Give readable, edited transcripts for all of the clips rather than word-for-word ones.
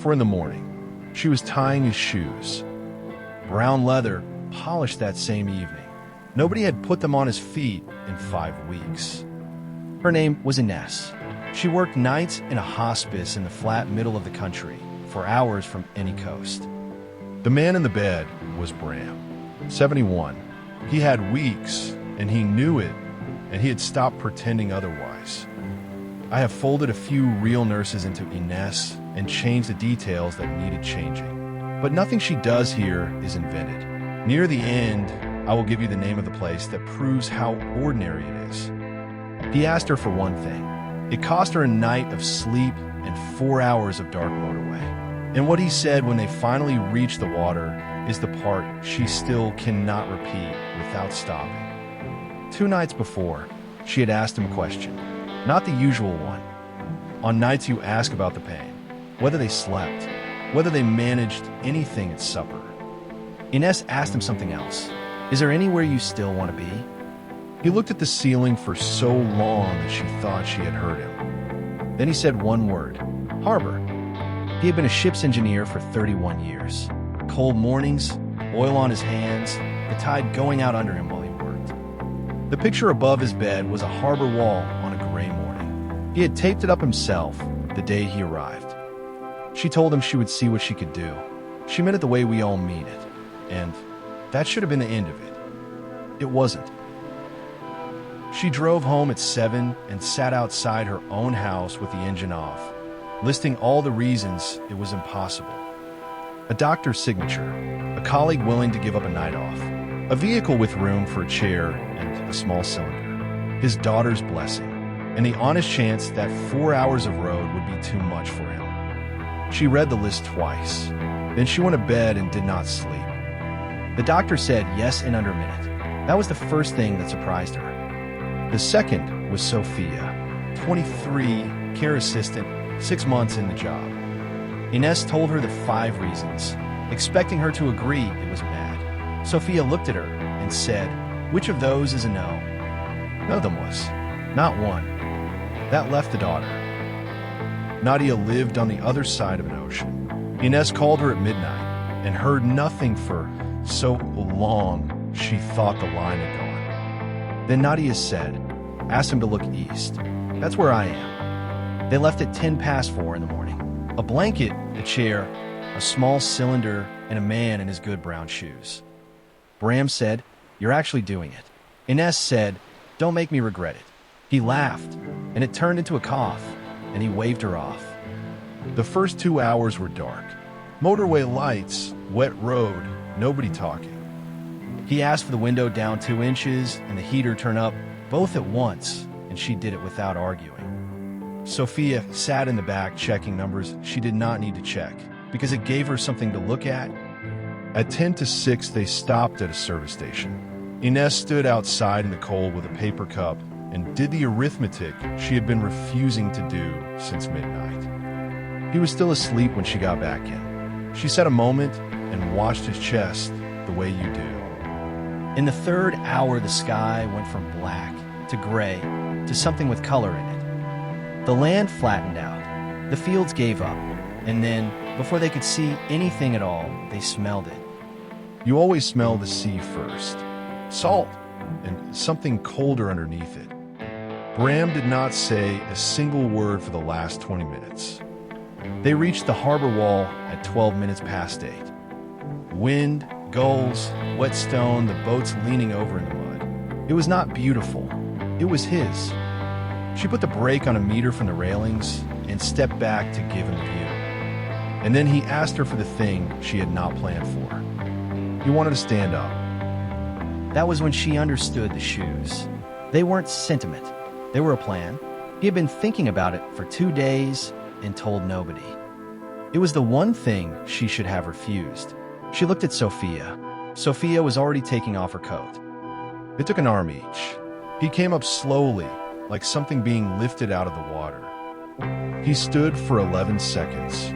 4 in the morning. She was tying his shoes. Brown leather, polished that same evening. Nobody had put them on his feet in 5 weeks. Her name was Ines. She worked nights in a hospice in the flat middle of the country, for hours from any coast. The man in the bed was Bram, 71. He had weeks, and he knew it, and he had stopped pretending otherwise. I have folded a few real nurses into Ines and changed the details that needed changing. But nothing she does here is invented. Near the end, I will give you the name of the place that proves how ordinary it is. He asked her for one thing. It cost her a night of sleep and 4 hours of dark motorway. And what he said when they finally reached the water is the part she still cannot repeat without stopping. 2 nights before, she had asked him a question, not the usual one. On nights you ask about the pain, whether they slept, whether they managed anything at supper. Ines asked him something else. Is there anywhere you still want to be? He looked at the ceiling for so long that she thought she had heard him. Then he said one word, harbor. He had been a ship's engineer for 31 years. Cold mornings, oil on his hands, the tide going out under him while he worked. The picture above his bed was a harbor wall on a gray morning. He had taped it up himself the day he arrived. She told him she would see what she could do. She meant it the way we all mean it. And that should have been the end of it. It wasn't. She drove home at 7 and sat outside her own house with the engine off, listing all the reasons it was impossible. A doctor's signature, a colleague willing to give up a night off, a vehicle with room for a chair and a small cylinder, his daughter's blessing, and the honest chance that 4 hours of road would be too much for him. She read the list twice. Then she went to bed and did not sleep. The doctor said yes in under a minute. That was the first thing that surprised her. The second was Sophia, 23, care assistant, 6 months in the job. Ines told her the 5 reasons, expecting her to agree it was bad. Sophia looked at her and said, which of those is a no? None of them was. Not one. That left the daughter. Nadia lived on the other side of an ocean. Ines called her at midnight and heard nothing for so long she thought the line had gone. Then Nadia said, asked him to look east. That's where I am. They left at 4:10 in the morning. A blanket, a chair, a small cylinder, and a man in his good brown shoes. Bram said, you're actually doing it. Ines said, don't make me regret it. He laughed, and it turned into a cough, and he waved her off. The first 2 hours were dark. Motorway lights, wet road, nobody talking. He asked for the window down 2 inches and the heater turn up both at once, and she did it without arguing. Sophia sat in the back checking numbers she did not need to check because it gave her something to look at. At 5:50, they stopped at a service station. Ines stood outside in the cold with a paper cup and did the arithmetic she had been refusing to do since midnight. He was still asleep when she got back in. She sat a moment and watched his chest the way you do. In the 3rd hour, the sky went from black to gray to something with color in it. The land flattened out, the fields gave up, and then, before they could see anything at all, they smelled it. You always smell the sea first. Salt, and something colder underneath it. Bram did not say a single word for the last 20 minutes. They reached the harbor wall at 8:12. Wind, gulls, wet stone, the boats leaning over in the mud. It was not beautiful. It was his. She put the brake on a meter from the railings and stepped back to give him the view. And then he asked her for the thing she had not planned for. He wanted to stand up. That was when she understood the shoes. They weren't sentiment. They were a plan. He had been thinking about it for 2 days and told nobody. It was the one thing she should have refused. She looked at Sophia. Sophia was already taking off her coat. It took an arm each. He came up slowly, like something being lifted out of the water. He stood for 11 seconds.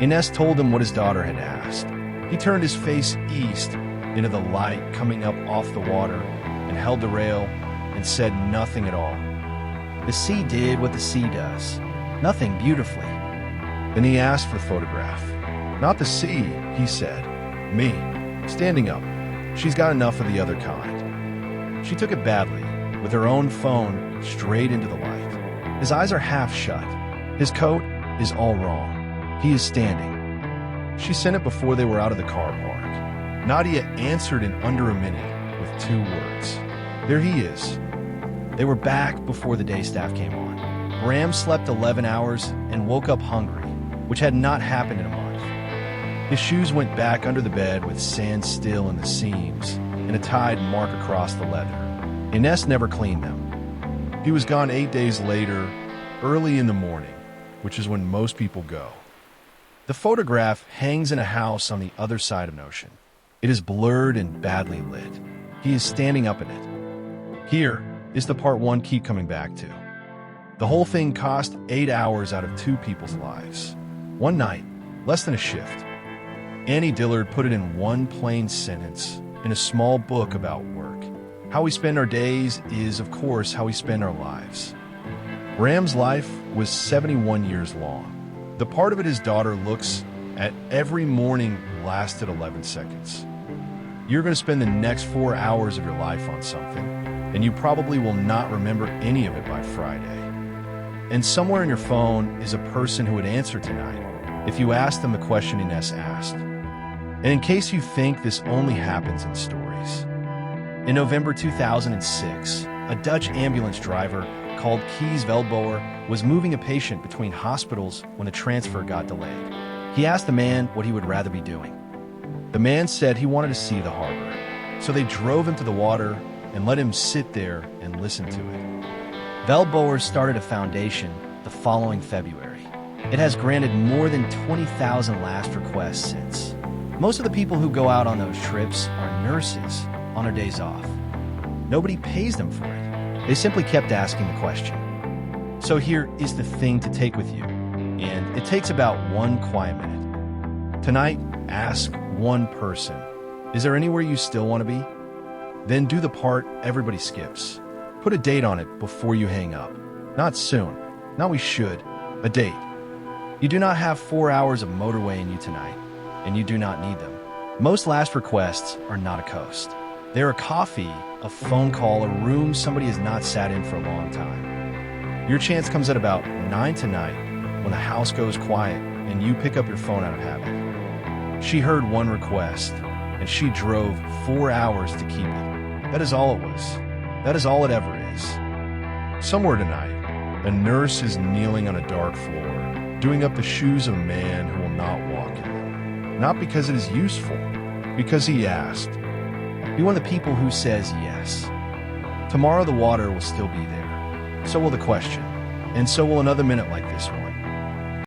Ines told him what his daughter had asked. He turned his face east into the light coming up off the water and held the rail and said nothing at all. The sea did what the sea does. Nothing beautifully. Then he asked for the photograph. Not the sea, he said. Me, standing up. She's got enough of the other kind. She took it badly, with her own phone straight into the light. His eyes are half shut. His coat is all wrong. He is standing. She sent it before they were out of the car park. Nadia answered in under a minute with 2 words. There he is. They were back before the day staff came on. Bram slept 11 hours and woke up hungry, which had not happened in a month. His shoes went back under the bed with sand still in the seams and a tide mark across the leather. Ines never cleaned them. He was gone 8 days later, early in the morning, which is when most people go. The photograph hangs in a house on the other side of an ocean. It is blurred and badly lit. He is standing up in it. Here is the part one keep coming back to. The whole thing cost 8 hours out of 2 people's lives. One night, less than a shift. Annie Dillard put it in one plain sentence in a small book about work. How we spend our days is, of course, how we spend our lives. Bram's life was 71 years long. The part of it his daughter looks at every morning lasted 11 seconds. You're going to spend the next 4 hours of your life on something, and you probably will not remember any of it by Friday. And somewhere in your phone is a person who would answer tonight if you asked them the question Ines asked. And in case you think this only happens in stories, in November 2006, a Dutch ambulance driver called Kees Veldboer was moving a patient between hospitals when a transfer got delayed. He asked the man what he would rather be doing. The man said he wanted to see the harbor, so they drove him to the water and let him sit there and listen to it. Veldboer started a foundation the following February. It has granted more than 20,000 last requests since. Most of the people who go out on those trips are nurses on their days off. Nobody pays them for it. They simply kept asking the question. So here is the thing to take with you, and it takes about 1 quiet minute. Tonight, ask one person, is there anywhere you still want to be? Then do the part everybody skips. Put a date on it before you hang up. Not soon, not we should, a date. You do not have 4 hours of motorway in you tonight, and you do not need them. Most last requests are not a coast. They're a coffee, a phone call, a room somebody has not sat in for a long time. Your chance comes at about 9 tonight when the house goes quiet and you pick up your phone out of habit. She heard one request, and she drove 4 hours to keep it. That is all it was. That is all it ever is. Somewhere tonight, a nurse is kneeling on a dark floor, doing up the shoes of a man who will not walk in them. Not because it is useful, because he asked. Be one of the people who says yes. Tomorrow the water will still be there. So will the question, and so will another minute like this one.